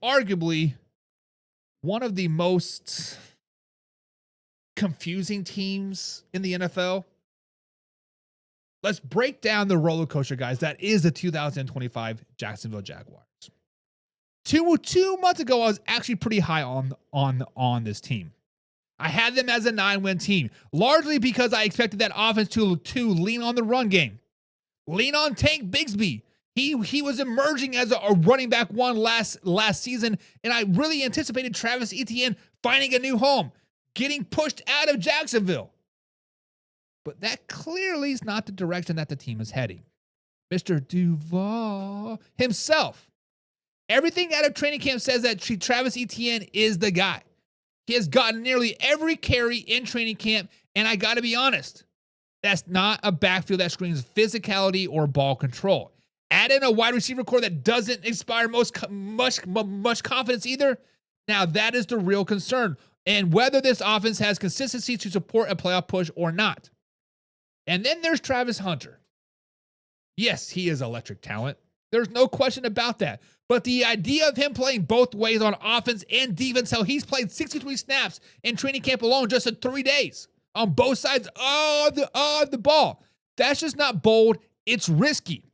arguably one of the most confusing teams in the NFL. Let's break down the roller coaster, guys. That is the 2025 Jacksonville Jaguars. Two months ago, I was actually pretty high on this team. I had them as a 9-win team, largely because I expected that offense to lean on the run game, lean on Tank Bigsby. He was emerging as a running back one last season, and I really anticipated Travis Etienne finding a new home, getting pushed out of Jacksonville. But that clearly is not the direction that the team is heading. Mr. Duval himself, everything out of training camp says that Travis Etienne is the guy. He has gotten nearly every carry in training camp, and I got to be honest, that's not a backfield that screams physicality or ball control. Add in a wide receiver core that doesn't inspire much confidence either. Now that is the real concern, and whether this offense has consistency to support a playoff push or not. And then there's Travis Hunter. Yes, he is electric talent. There's no question about that. But the idea of him playing both ways on offense and defense, how he's played 63 snaps in training camp alone just in 3 days on both sides of the ball, that's just not bold. It's risky.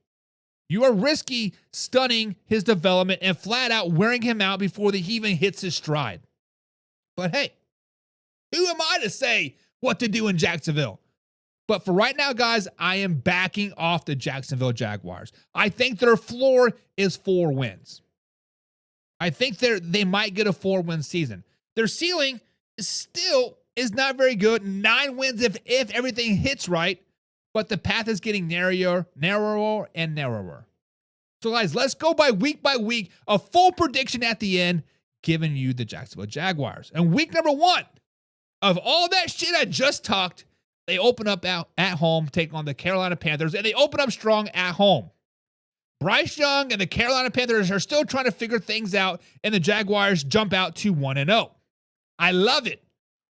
You are risky stunning his development and flat out wearing him out before he even hits his stride. But hey, who am I to say what to do in Jacksonville? But for right now, guys, I am backing off the Jacksonville Jaguars. I think their floor is 4 wins. I think they might get a 4-win season. Their ceiling is not very good. 9 wins if everything hits right. But the path is getting narrower and narrower. So, guys, let's go by week, a full prediction at the end, giving you the Jacksonville Jaguars. And week number 1 of all that shit I just talked, they open up out at home, take on the Carolina Panthers, and they open up strong at home. Bryce Young and the Carolina Panthers are still trying to figure things out, and the Jaguars jump out to 1-0. I love it.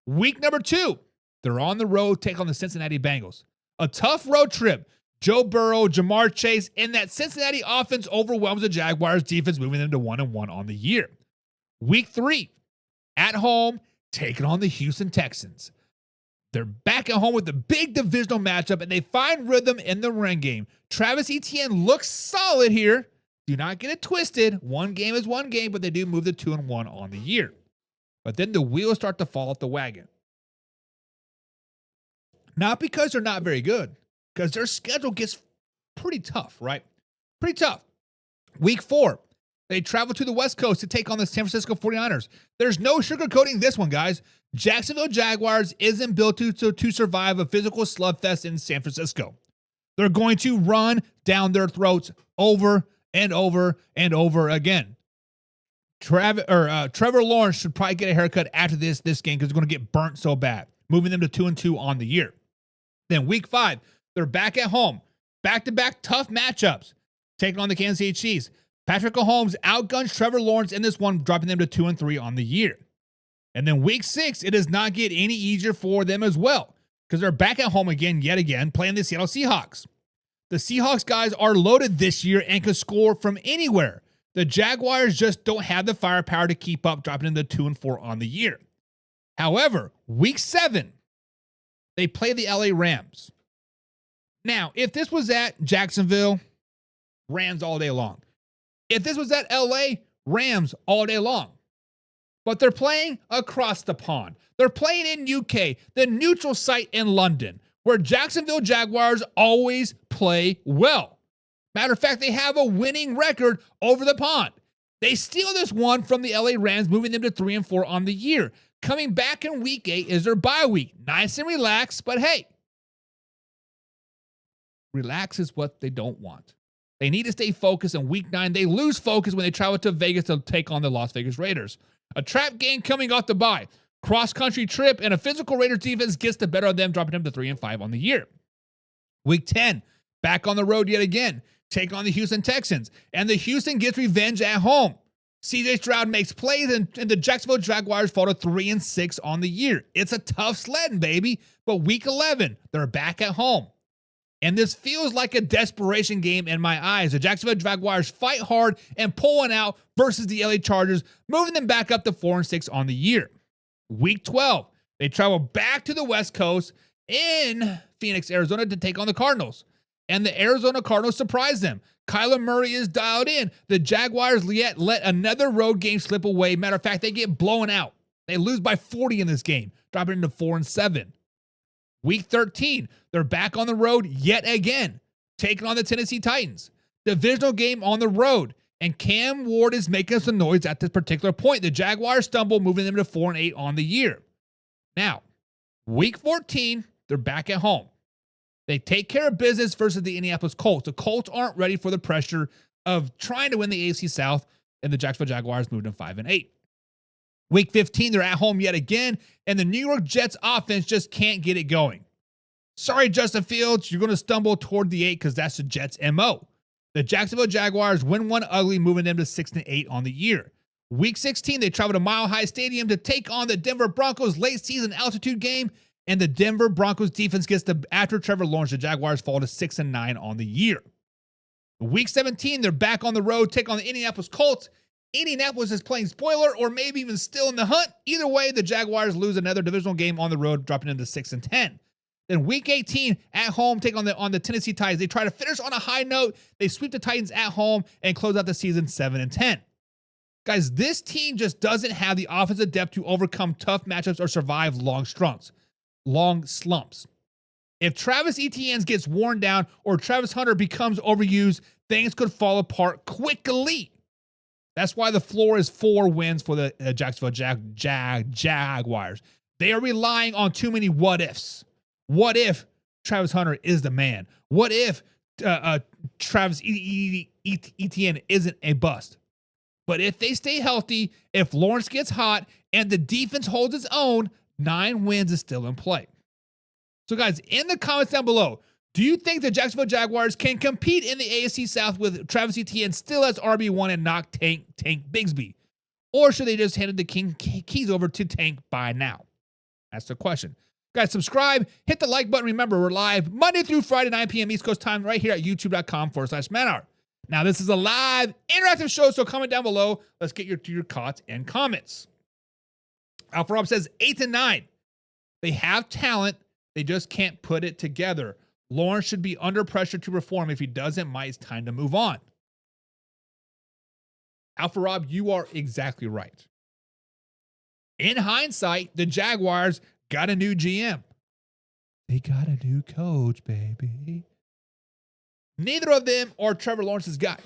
Week number 2, they're on the road, take on the Cincinnati Bengals. A tough road trip. Joe Burrow, Jamar Chase, and that Cincinnati offense overwhelms the Jaguars defense, moving them to 1-1 on the year. Week 3, at home, taking on the Houston Texans. They're back at home with the big divisional matchup, and they find rhythm in the run game. Travis Etienne looks solid here. Do not get it twisted. One game is one game, but they do move to 2-1 on the year. But then the wheels start to fall off the wagon. Not because they're not very good, because their schedule gets pretty tough, right? Pretty tough. Week 4, they travel to the West Coast to take on the San Francisco 49ers. There's no sugarcoating this one, guys. Jacksonville Jaguars isn't built to survive a physical slugfest in San Francisco. They're going to run down their throats over and over and over again. Trevor Lawrence should probably get a haircut after this game because they're going to get burnt so bad, moving them to 2-2 on the year. Then week 5, they're back at home. Back-to-back tough matchups, taking on the Kansas City Chiefs. Patrick Mahomes outguns Trevor Lawrence in this one, dropping them to 2-3 on the year. And then week 6, it does not get any easier for them as well, because they're back at home yet again, playing the Seattle Seahawks. The Seahawks guys are loaded this year and can score from anywhere. The Jaguars just don't have the firepower to keep up, dropping into 2-4 on the year. However, week 7, they play the LA Rams. Now, if this was at Jacksonville, Rams all day long. If this was at LA, Rams all day long. But they're playing across the pond. They're playing in UK, the neutral site in London, where Jacksonville Jaguars always play well. Matter of fact, they have a winning record over the pond. They steal this one from the LA Rams, moving them to 3-4 on the year. Coming back in week 8 is their bye week. Nice and relaxed, but hey, relax is what they don't want. They need to stay focused. In week 9, they lose focus when they travel to Vegas to take on the Las Vegas Raiders. A trap game coming off the bye. Cross-country trip and a physical Raiders defense gets the better of them, dropping them to 3-5 on the year. Week 10, back on the road yet again. Take on the Houston Texans. And the Houston gets revenge at home. CJ Stroud makes plays, and the Jacksonville Jaguars fall to 3-6 on the year. It's a tough sledding, baby. But week 11, they're back at home. And this feels like a desperation game in my eyes. The Jacksonville Jaguars fight hard and pull one out versus the LA Chargers, moving them back up to 4-6 on the year. Week 12, they travel back to the West Coast in Phoenix, Arizona to take on the Cardinals. And the Arizona Cardinals surprise them. Kyler Murray is dialed in. The Jaguars yet let another road game slip away. Matter of fact, they get blown out. They lose by 40 in this game, dropping into 4-7. Week 13, they're back on the road yet again, taking on the Tennessee Titans. Divisional game on the road, and Cam Ward is making some noise at this particular point. The Jaguars stumble, moving them to 4-8 on the year. Now, week 14, they're back at home. They take care of business versus the Indianapolis Colts. The Colts aren't ready for the pressure of trying to win the AFC South, and the Jacksonville Jaguars moved them 5-8. Week 15, they're at home yet again, and the New York Jets offense just can't get it going. Sorry, Justin Fields, you're going to stumble toward the 8 because that's the Jets' MO. The Jacksonville Jaguars win one ugly, moving them to 6-8 on the year. Week 16, they travel to Mile High Stadium to take on the Denver Broncos late season altitude game, and the Denver Broncos defense gets after Trevor Lawrence. The Jaguars fall to 6-9 on the year. Week 17, they're back on the road, take on the Indianapolis Colts. Indianapolis is playing spoiler or maybe even still in the hunt. Either way, the Jaguars lose another divisional game on the road, dropping into 6-10. Then week 18 at home, take on the Tennessee Titans. They try to finish on a high note. They sweep the Titans at home and close out the season 7-10. Guys, this team just doesn't have the offensive depth to overcome tough matchups or survive long slumps. If Travis Etienne gets worn down or Travis Hunter becomes overused, things could fall apart quickly. That's why the floor is 4 wins for the Jacksonville Jaguars. They are relying on too many what ifs. What if Travis Hunter is the man? What if Travis Etienne isn't a bust? But if they stay healthy, if Lawrence gets hot, and the defense holds its own, 9 wins is still in play. So guys, in the comments down below, do you think the Jacksonville Jaguars can compete in the AFC South with Travis Etienne still as RB1 and not Tank Bigsby? Or should they just hand the keys over to Tank by now? That's the question. Guys, subscribe, hit the like button. Remember, we're live Monday through Friday, 9 p.m. East Coast time, right here at youtube.com/manhour. Now, this is a live interactive show, so comment down below. Let's get your thoughts and comments. Alpha Rob says 8-9. They have talent. They just can't put it together. Lawrence should be under pressure to perform. If he doesn't, it's time to move on. Alpha Rob, you are exactly right. In hindsight, the Jaguars got a new GM. They got a new coach, baby. Neither of them are Trevor Lawrence's guy.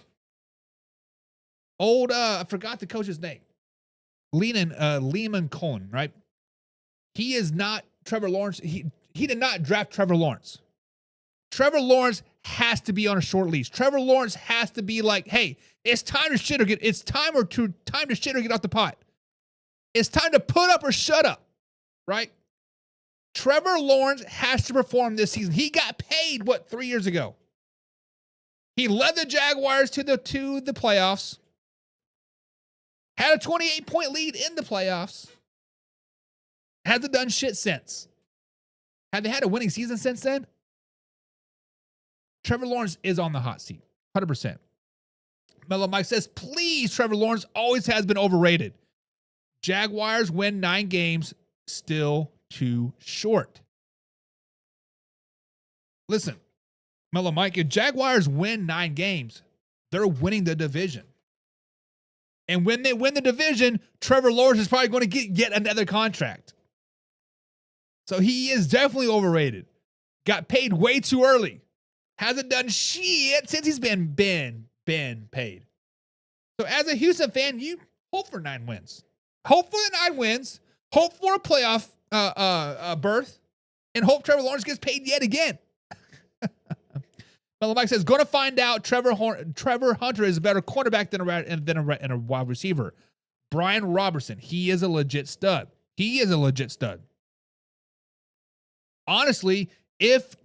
I forgot the coach's name. Lehman Cohen, right? He is not Trevor Lawrence. He did not draft Trevor Lawrence. Trevor Lawrence has to be on a short leash. Trevor Lawrence has to be like, hey, it's time to shit or get off the pot. It's time to put up or shut up, right? Trevor Lawrence has to perform this season. He got paid, 3 years ago? He led the Jaguars to the playoffs. Had a 28-point lead in the playoffs. Hasn't done shit since. Have they had a winning season since then? Trevor Lawrence is on the hot seat, 100%. Mellow Mike says, please, Trevor Lawrence always has been overrated. Jaguars win 9 games, still too short. Listen, Mellow Mike, if Jaguars win 9 games, they're winning the division. And when they win the division, Trevor Lawrence is probably going to get yet another contract. So he is definitely overrated. Got paid way too early. Hasn't done shit since he's been paid. So as a Houston fan, you hope for 9 wins. Hope for the 9 wins. Hope for a playoff berth. And hope Trevor Lawrence gets paid yet again. Mellow Mike says, going to find out Trevor Hunter is a better quarterback than a wide receiver. Brian Robertson, he is a legit stud. Honestly, if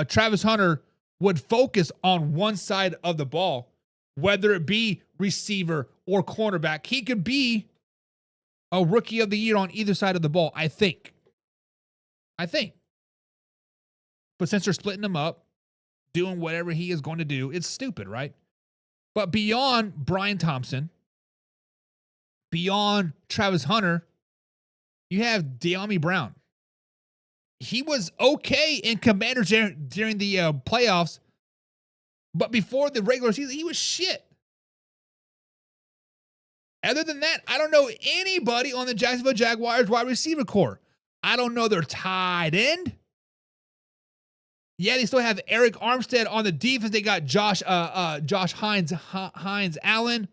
Travis Hunter would focus on one side of the ball, whether it be receiver or cornerback, he could be a rookie of the year on either side of the ball, I think. But since they're splitting them up, doing whatever he is going to do. It's stupid, right? But beyond Brian Thompson, beyond Travis Hunter, you have De'Ami Brown. He was okay in Commanders during the playoffs, but before the regular season, he was shit. Other than that, I don't know anybody on the Jacksonville Jaguars wide receiver core. I don't know their tight end. Yeah, they still have Eric Armstead on the defense. They got Josh Hines Allen,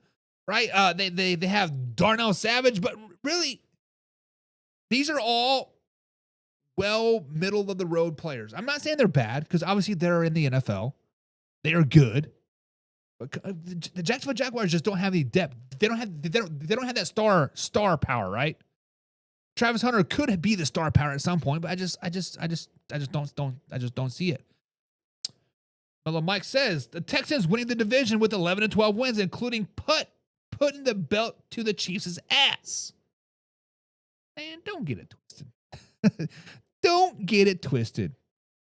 right? They have Darnell Savage, but really, these are all middle of the road players. I'm not saying they're bad because obviously they're in the NFL. They are good. But the Jacksonville Jaguars just don't have any depth. They don't have that star power, right? Travis Hunter could be the star power at some point, but I just don't see it. Mellow Mike says the Texans winning the division with 11 and 12 wins, including putting the belt to the Chiefs' ass. Man, don't get it twisted. Don't get it twisted.